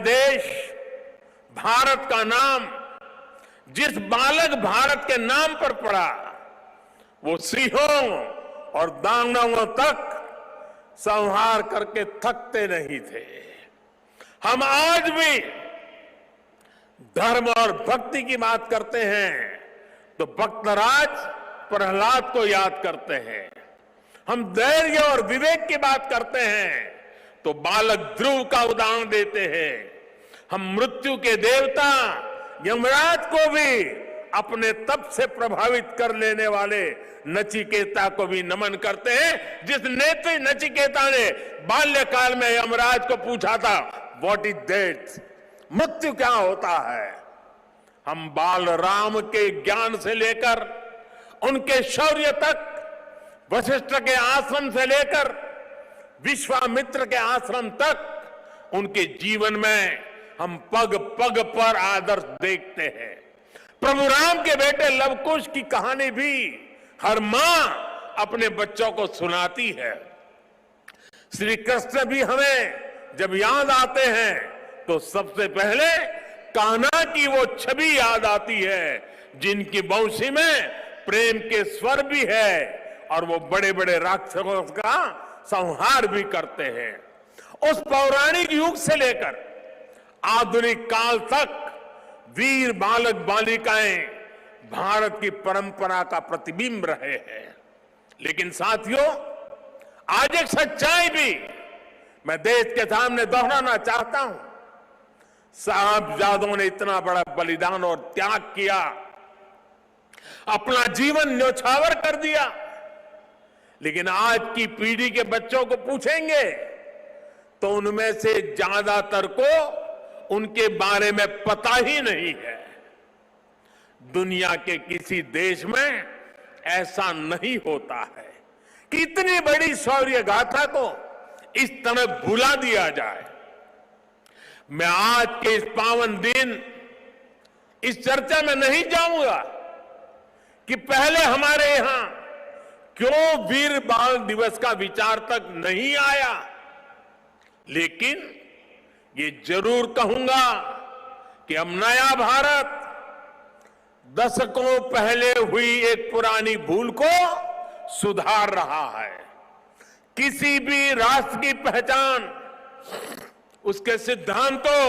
देश भारत का नाम जिस बालक भारत के नाम पर पड़ा, वो सिंहों और दानवों तक संहार करके थकते नहीं थे। हम आज भी धर्म और भक्ति की बात करते हैं तो भक्तराज प्रहलाद को याद करते हैं। हम धैर्य और विवेक की बात करते हैं तो बालक ध्रुव का उदाहरण देते हैं। हम मृत्यु के देवता यमराज को भी अपने तप से प्रभावित कर लेने वाले नचिकेता को भी नमन करते हैं, जिस नेत्री नचिकेता ने बाल्यकाल में यमराज को पूछा था, व्हाट इज डेथ, मृत्यु क्या होता है। हम बाल राम के ज्ञान से लेकर उनके शौर्य तक, वशिष्ठ के आश्रम से लेकर विश्वामित्र के आश्रम तक, उनके जीवन में हम पग पग पर आदर्श देखते हैं। प्रभु राम के बेटे लव कुश की कहानी भी हर मां अपने बच्चों को सुनाती है। श्री कृष्ण भी हमें जब याद आते हैं तो सबसे पहले कान्हा की वो छवि याद आती है, जिनकी बंशी में प्रेम के स्वर भी है और वो बड़े बड़े राक्षसों का संहार भी करते हैं। उस पौराणिक युग से लेकर आधुनिक काल तक वीर बालक बालिकाएं भारत की परंपरा का प्रतिबिंब रहे हैं। लेकिन साथियों, आज एक सच्चाई भी मैं देश के सामने दोहराना चाहता हूं। साहबजादों ने इतना बड़ा बलिदान और त्याग किया, अपना जीवन न्यौछावर कर दिया, लेकिन आज की पीढ़ी के बच्चों को पूछेंगे तो उनमें से ज्यादातर को उनके बारे में पता ही नहीं है। दुनिया के किसी देश में ऐसा नहीं होता है कि इतनी बड़ी शौर्य गाथा को इस तरह भुला दिया जाए। मैं आज के इस पावन दिन इस चर्चा में नहीं जाऊंगा कि पहले हमारे यहां क्यों वीर बाल दिवस का विचार तक नहीं आया, लेकिन ये जरूर कहूंगा कि अब नया भारत दशकों पहले हुई एक पुरानी भूल को सुधार रहा है। किसी भी राष्ट्र की पहचान उसके सिद्धांतों